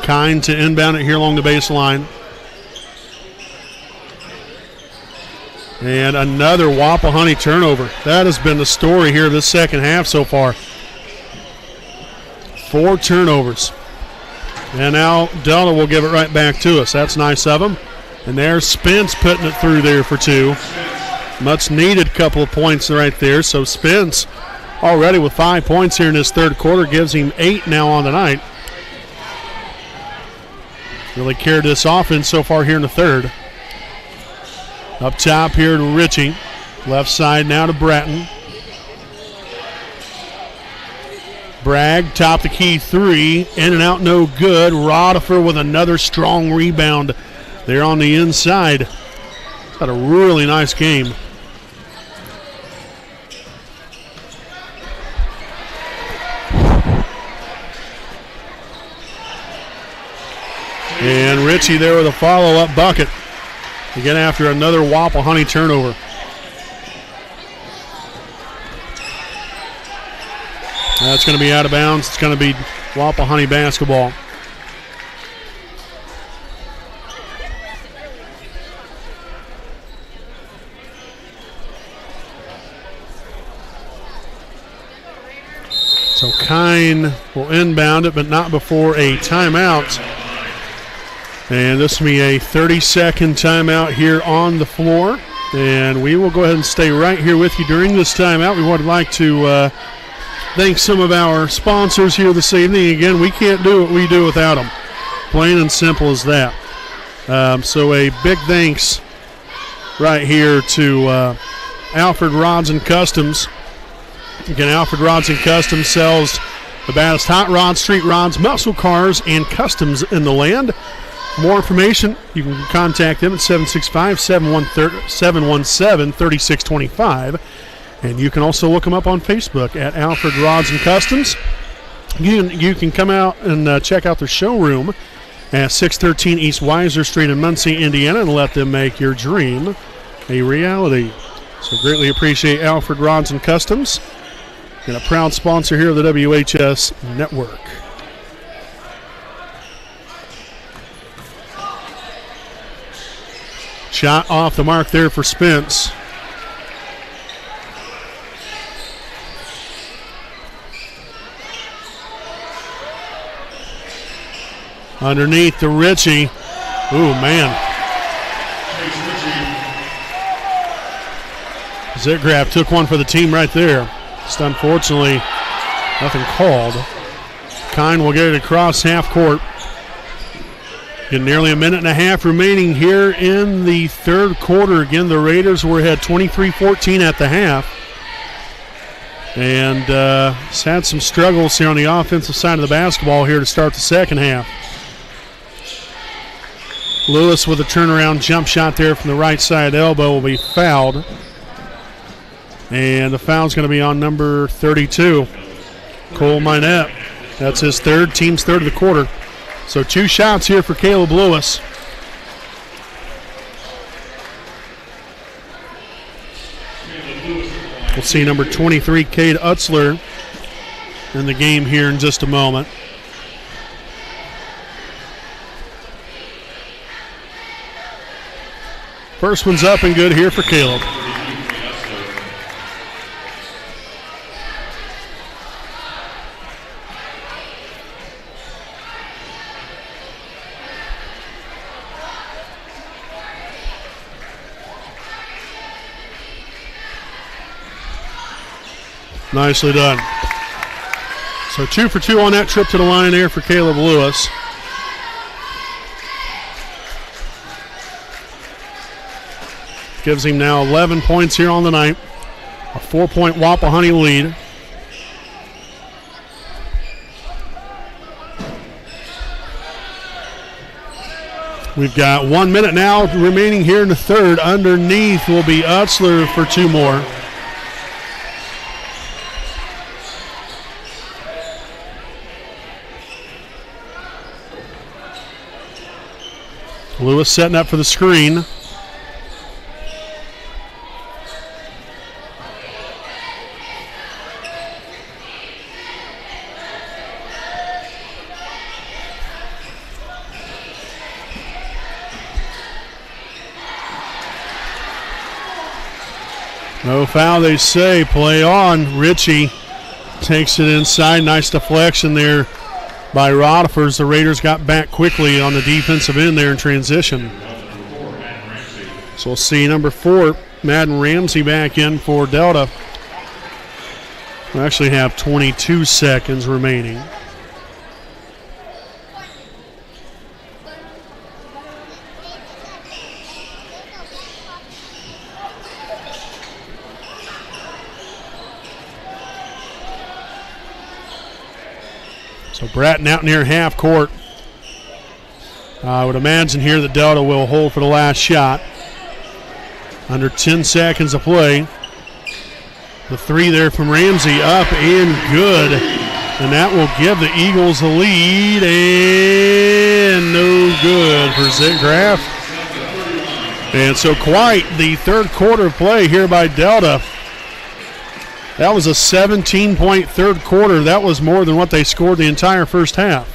Kine to inbound it here along the baseline. And another Wapahani turnover. That has been the story here this second half so far. 4 turnovers. And now Delta will give it right back to us. That's nice of them. And there's Spence putting it through there for 2. Much needed couple of points right there. So Spence already with 5 points here in this third quarter. Gives him 8 now on the night. Really carried this offense so far here in the third. Up top here to Ritchie. Left side now to Bratton. Bragg, top the key three. In and out, no good. Rodifer with another strong rebound there on the inside. Had a really nice game. And Ritchie there with a follow-up bucket. Again after another Wapahani turnover. That's going to be out of bounds. It's going to be Wapahani basketball. So Kine will inbound it, but not before a timeout. And this will be a 30-second timeout here on the floor. And we will go ahead and stay right here with you during this timeout. We would like to thank some of our sponsors here this evening. Again, we can't do what we do without them. Plain and simple as that. So a big thanks right here to Alfred Rods and Customs. Again, Alfred Rods and Customs sells the baddest hot rods, street rods, muscle cars, and customs in the land. For more information, you can contact them at 765-717-3625. And you can also look them up on Facebook at Alfred Rods and Customs. You can come out and check out their showroom at 613 East Weiser Street in Muncie, Indiana, and let them make your dream a reality. So greatly appreciate Alfred Rods and Customs, and a proud sponsor here of the WHS Network. Shot off the mark there for Spence. Underneath to Ritchie. Ooh, man. Zitgraf took one for the team right there. Just unfortunately, nothing called. Kine will get it across half court. Get nearly a minute and a half remaining here in the third quarter. Again, the Raiders were ahead 23-14 at the half. And has had some struggles here on the offensive side of the basketball here to start the second half. Lewis with a turnaround jump shot there from the right side elbow will be fouled. And the foul's going to be on number 32, Cole Minette. That's his third, team's third of the quarter. So 2 shots here for Caleb Lewis. We'll see number 23, Cade Utzler, in the game here in just a moment. First one's up and good here for Caleb. Nicely done. So 2 for 2 on that trip to the line there for Caleb Lewis. Gives him now 11 points here on the night. A 4-point Wapahani lead. We've got 1 minute now remaining here in the third. Underneath will be Utzler for 2 more. Lewis setting up for the screen. No foul, they say. Play on. Ritchie takes it inside. Nice deflection there by Rodifers. The Raiders got back quickly on the defensive end there in transition. So we'll see number 4, Madden Ramsey, back in for Delta. We actually have 22 seconds remaining. So Bratton out near half court. I would imagine here that Delta will hold for the last shot. Under 10 seconds of play. The three there from Ramsey up and good. And that will give the Eagles the lead. And no good for Zitgraff. And so quite the third quarter of play here by Delta. That was a 17-point third quarter. That was more than what they scored the entire first half.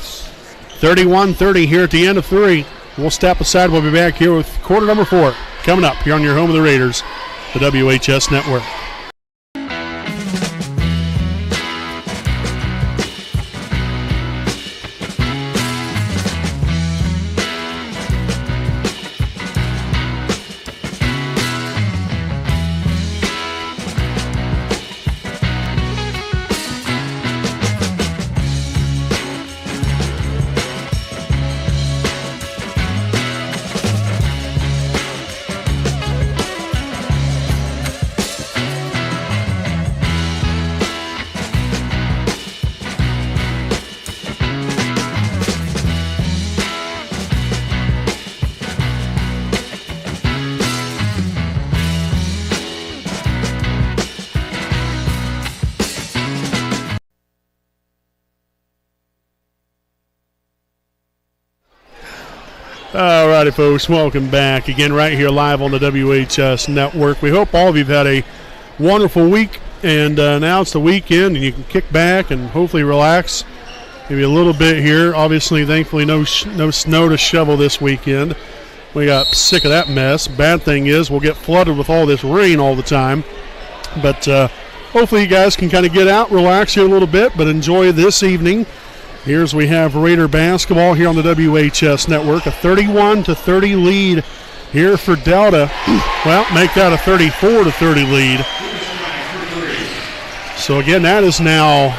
31-30 here at the end of three. We'll step aside. We'll be back here with quarter number 4 coming up here on your home of the Raiders, the WHS Network. All righty, folks, welcome back again right here live on the WHS Network. We hope all of you have had a wonderful week, and now it's the weekend, and you can kick back and hopefully relax maybe a little bit here. Obviously, thankfully, no snow to shovel this weekend. We got sick of that mess. Bad thing is we'll get flooded with all this rain all the time, but hopefully you guys can kind of get out, relax here a little bit, but enjoy this evening. Here's we have Raider basketball here on the WHS Network. A 31-30 lead here for Delta. Well, make that a 34-30 lead. So again, that is now,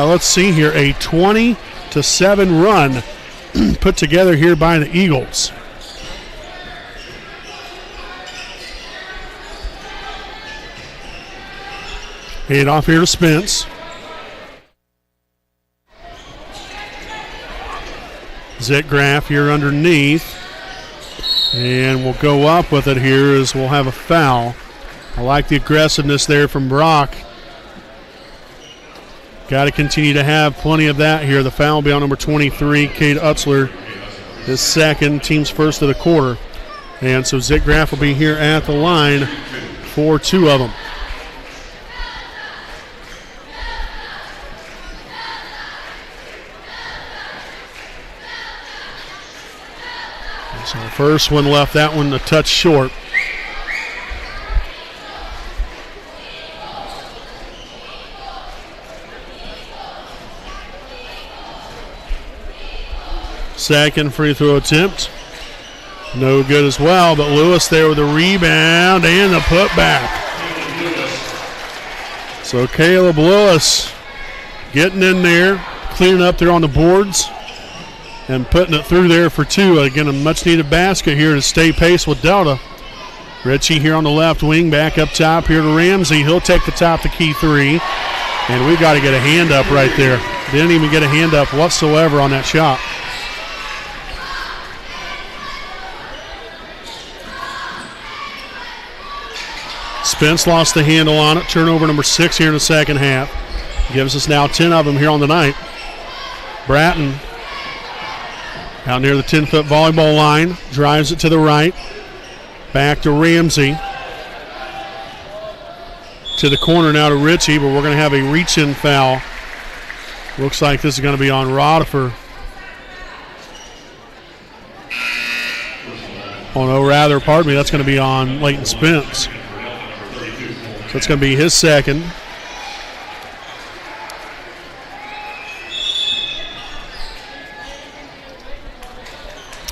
let's see here, a 20-7 run put together here by the Eagles. Hand off here to Spence. Zitgraff here underneath, and we'll go up with it here as we'll have a foul. I like the aggressiveness there from Brock. Got to continue to have plenty of that here. The foul will be on number 23, Cade Utzler, his second, team's first of the quarter. And so Zitgraff will be here at the line for 2 of them. So the first one left that one a touch short. Second free throw attempt. No good as well, but Lewis there with the rebound and the putback. So Caleb Lewis getting in there, cleaning up there on the boards, and putting it through there for 2. Again, a much-needed basket here to stay pace with Delta. Ritchie here on the left wing, back up top here to Ramsey. He'll take the top, the key 3. And we've got to get a hand up right there. Didn't even get a hand up whatsoever on that shot. Spence lost the handle on it. Turnover number 6 here in the second half. Gives us now 10 of them here on the night. Bratton out near the 10-foot volleyball line, drives it to the right. Back to Ramsey. To the corner now to Ritchie, but we're going to have a reach-in foul. Looks like this is going to be on Rodifer. Oh, no, rather, pardon me, that's going to be on Leighton Spence. So it's going to be his second.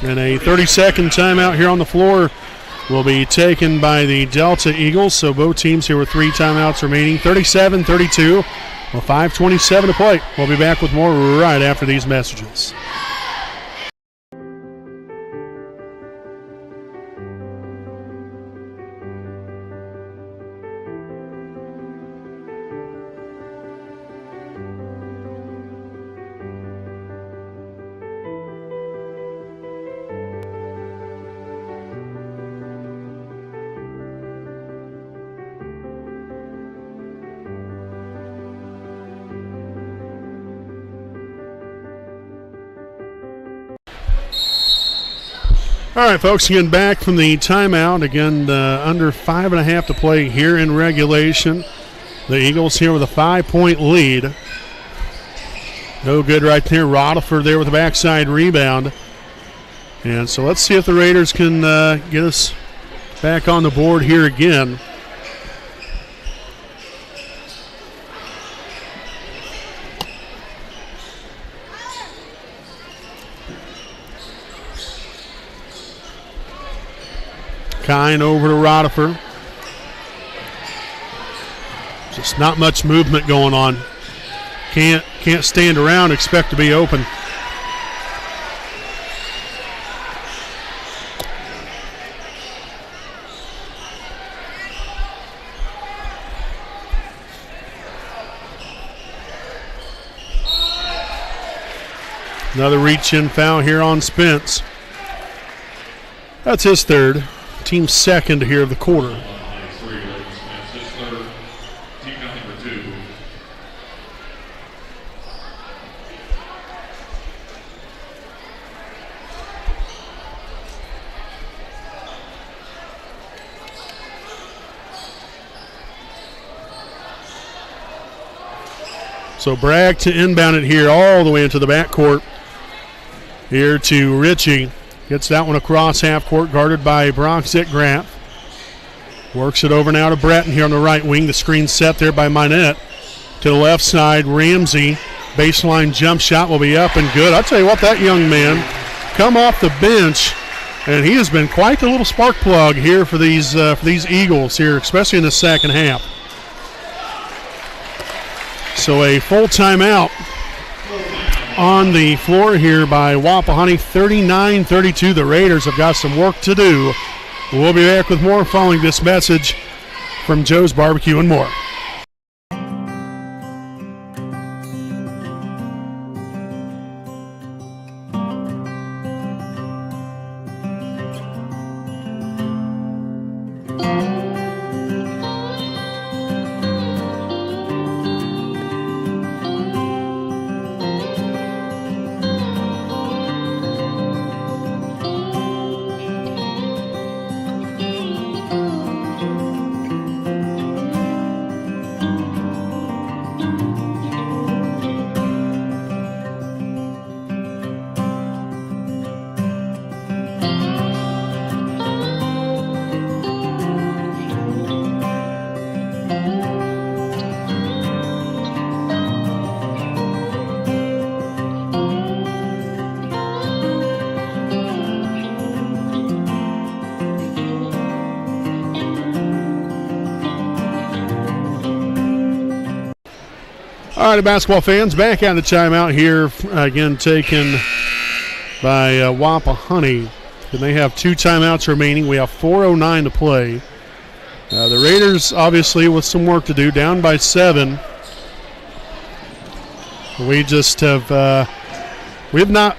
And a 30-second timeout here on the floor will be taken by the Delta Eagles. So both teams here with 3 timeouts remaining. 37-32 with 5:27 to play. We'll be back with more right after these messages. All right, folks, again, back from the timeout. Again, under 5.5 to play here in regulation. The Eagles here with a 5-point lead. No good right there. Rodolford there with a backside rebound. And so let's see if the Raiders can get us back on the board here again. Kine over to Rodolford. Just not much movement going on. Can't stand around, expect to be open. Another reach-in foul here on Spence. That's his third. Team second here of the quarter. So Bragg to inbound it here all the way into the backcourt. Here to Ritchie. Gets that one across half court, guarded by Brock Zickgraf. Works it over now to Breton here on the right wing. The screen set there by Minette. To the left side, Ramsey. Baseline jump shot will be up and good. I'll tell you what, that young man come off the bench, and he has been quite the little spark plug here for these Eagles here, especially in the second half. So a full timeout on the floor here by Wapahani, 39-32. The Raiders have got some work to do. We'll be back with more following this message from Joe's Barbecue and More. All right, basketball fans, back out of the timeout here, again taken by Wapahani. And they have 2 timeouts remaining. We have 4:09 to play. The Raiders, obviously, with some work to do, down by 7. We just have we have not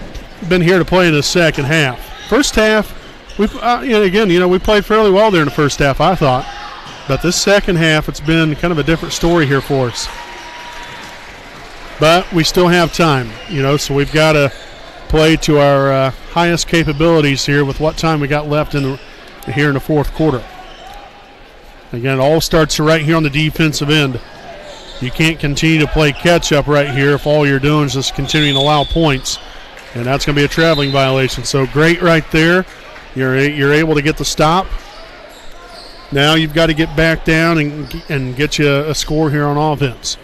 been here to play in the second half. First half, we played fairly well there in the first half, I thought. But this second half, it's been kind of a different story here for us. But we still have time, so we've got to play to our highest capabilities here with what time we got left here in the fourth quarter. Again, it all starts right here on the defensive end. You can't continue to play catch-up right here if all you're doing is just continuing to allow points, and that's going to be a traveling violation. So great right there. You're able to get the stop. Now you've got to get back down and get you a score here on offense.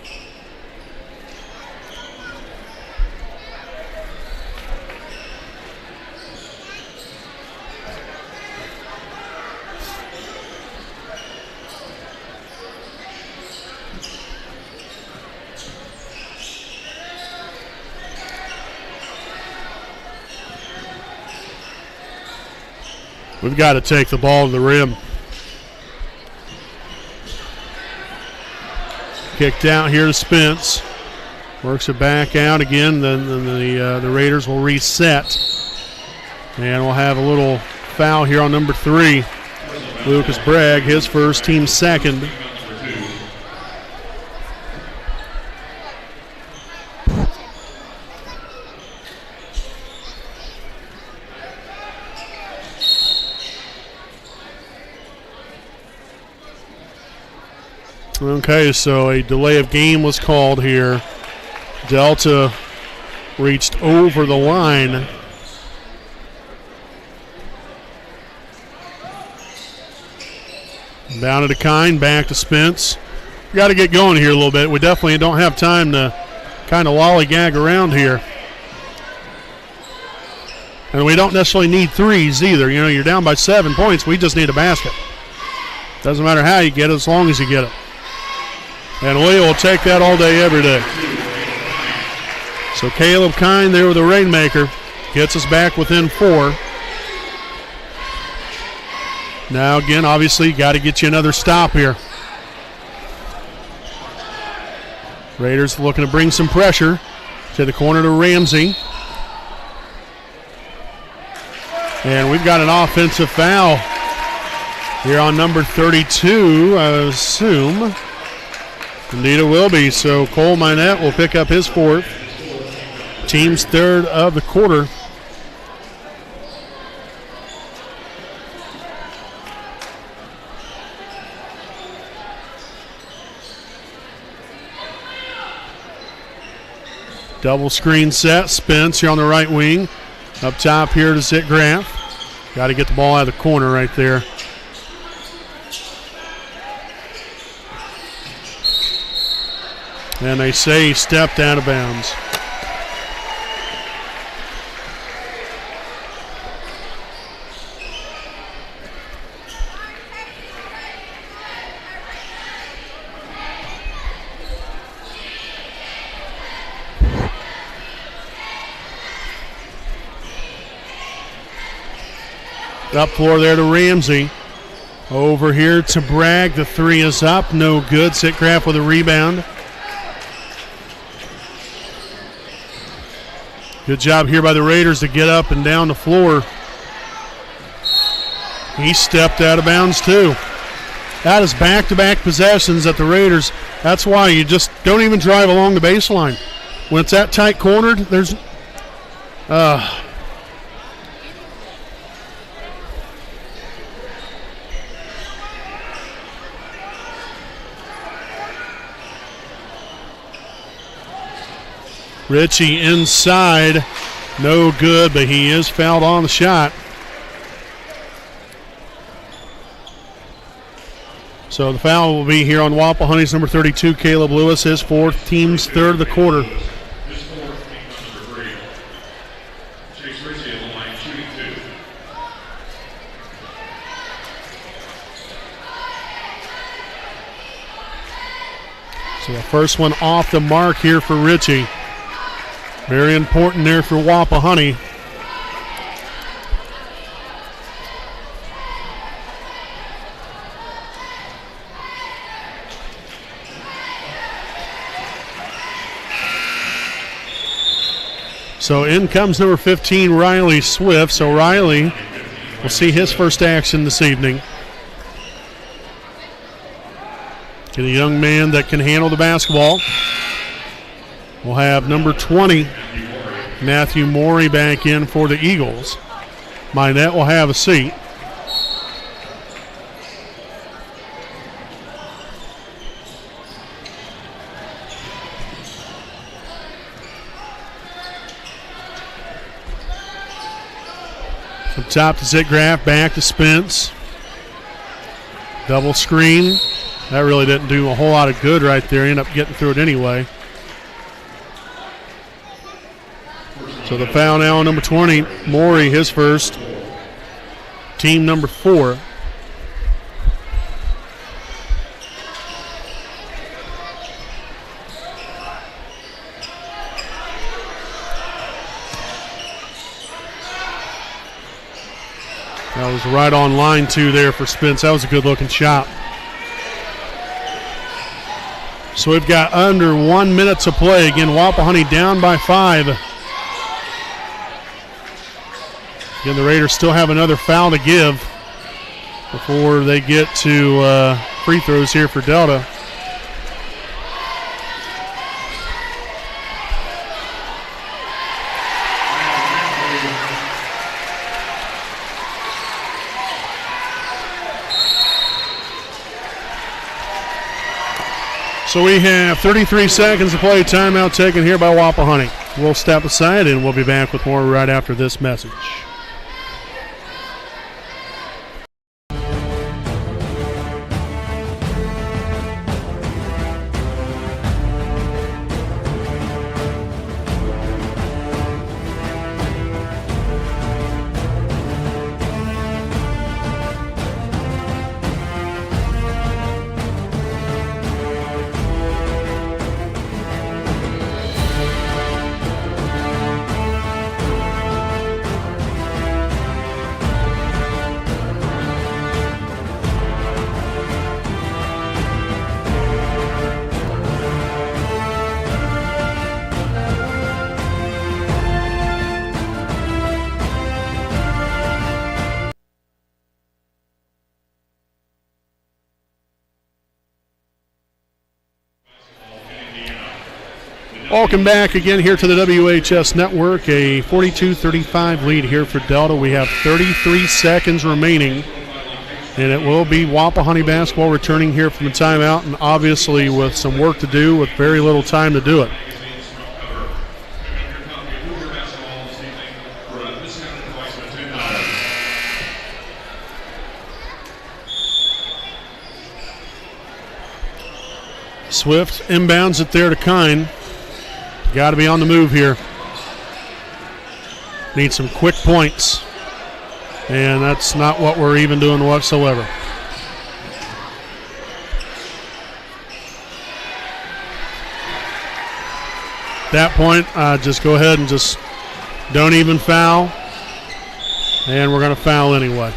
We've got to take the ball to the rim. Kicked out here to Spence. Works it back out again. Then the Raiders will reset. And we'll have a little foul here on number 3. Lucas Bragg, his first, team second. Okay, so a delay of game was called here. Delta reached over the line. Down to Kine, back to Spence. We got to get going here a little bit. We definitely don't have time to kind of lollygag around here. And we don't necessarily need threes either. You know, you're down by 7 points. We just need a basket. Doesn't matter how you get it, as long as you get it. And we will take that all day, every day. So Caleb Kine there with the rainmaker. Gets us back within 4. Now again, obviously, got to get you another stop here. Raiders looking to bring some pressure to the corner to Ramsey. And we've got an offensive foul here on number 32, I assume. Indeed it will be. So Cole Minette will pick up his 4th. Team's 3rd of the quarter. Double screen set. Spence here on the right wing. Up top here to Zitgraf. Got to get the ball out of the corner right there. And they say he stepped out of bounds. Up floor there to Ramsey. Over here to Bragg. The 3 is up. No good. Sitcraft with a rebound. Good job here by the Raiders to get up and down the floor. He stepped out of bounds too. That is back-to-back possessions at the Raiders. That's why you just don't even drive along the baseline. When it's that tight cornered, there's... Ritchie inside, no good, but he is fouled on the shot. So the foul will be here on Wapahani's number 32, Caleb Lewis, his 4th, team's 3rd of the quarter. So the first one off the mark here for Ritchie. Very important there for Wapahani. So in comes number 15, Riley Swift. So Riley will see his first action this evening. Get a young man that can handle the basketball. We'll have number 20, Matthew Morey, back in for the Eagles. Minette will have a seat. From top to Zitgraf, back to Spence. Double screen. That really didn't do a whole lot of good right there. Ended up getting through it anyway. So the foul now on number 20, Morey, his first. Team number 4. That was right on line 2 there for Spence. That was a good looking shot. So we've got under 1 minute to play. Again, Wapahani down by 5. Again, the Raiders still have another foul to give before they get to free throws here for Delta. So we have 33 seconds to play. Timeout taken here by Wapahani. We'll step aside and we'll be back with more right after this message. Welcome back again here to the WHS Network. A 42-35 lead here for Delta. We have 33 seconds remaining, and it will be Wapahani basketball returning here from the timeout, and obviously with some work to do with very little time to do it. Swift inbounds it there to Kine. Got to be on the move here. Need some quick points. And that's not what we're even doing whatsoever. That point, just go ahead and just don't even foul. And we're going to foul anyway.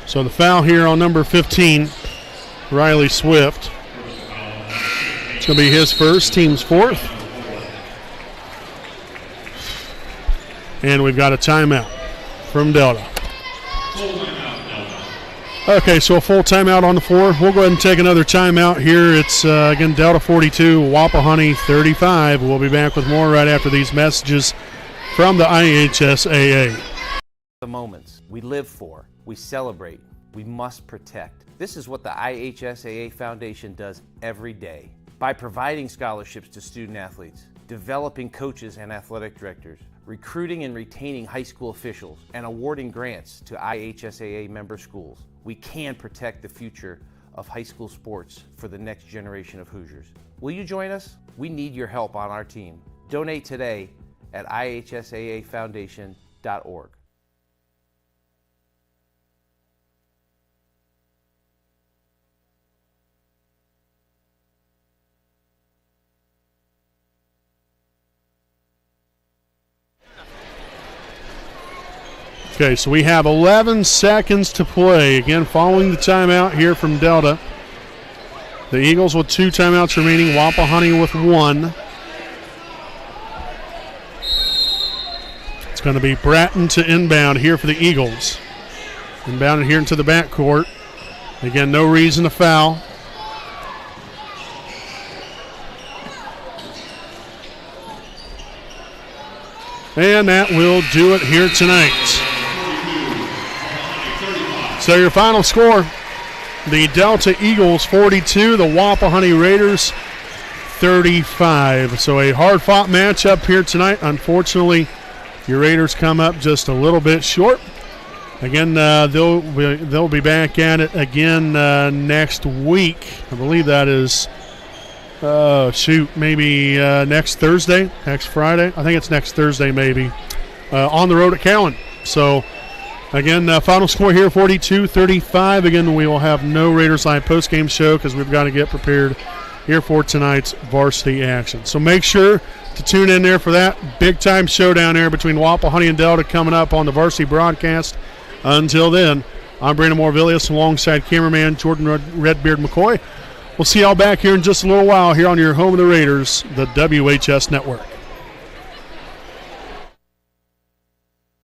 So the foul here on number 15, Riley Swift. It's going to be his first, team's fourth. And we've got a timeout from Delta. Okay, so a full timeout on the floor. We'll go ahead and take another timeout here. It's, again, Delta 42, Wapahani 35. We'll be back with more right after these messages from the IHSAA. The moments we live for, we celebrate, we must protect. This is what the IHSAA Foundation does every day. By providing scholarships to student athletes, developing coaches and athletic directors, recruiting and retaining high school officials, and awarding grants to IHSAA member schools, we can protect the future of high school sports for the next generation of Hoosiers. Will you join us? We need your help on our team. Donate today at ihsaafoundation.org. Okay, so we have 11 seconds to play. Again, following the timeout here from Delta. The Eagles with 2 timeouts remaining, Wapahani with 1. It's going to be Bratton to inbound here for the Eagles. Inbounded here into the backcourt. Again, no reason to foul. And that will do it here tonight. So your final score, the Delta Eagles 42, the Wapahani Raiders 35. So a hard-fought matchup here tonight. Unfortunately, your Raiders come up just a little bit short. Again, they'll be back at it again next week. I believe that is, maybe next Thursday, next Friday. I think it's next Thursday maybe, on the road at Cowan. So, again, final score here, 42-35. Again, we will have no Raiders Live postgame show because we've got to get prepared here for tonight's varsity action. So make sure to tune in there for that big-time showdown there between Wapahani and Delta coming up on the varsity broadcast. Until then, I'm Brandon Morvillius alongside cameraman Jordan Redbeard McCoy. We'll see y'all back here in just a little while here on your home of the Raiders, the WHS Network.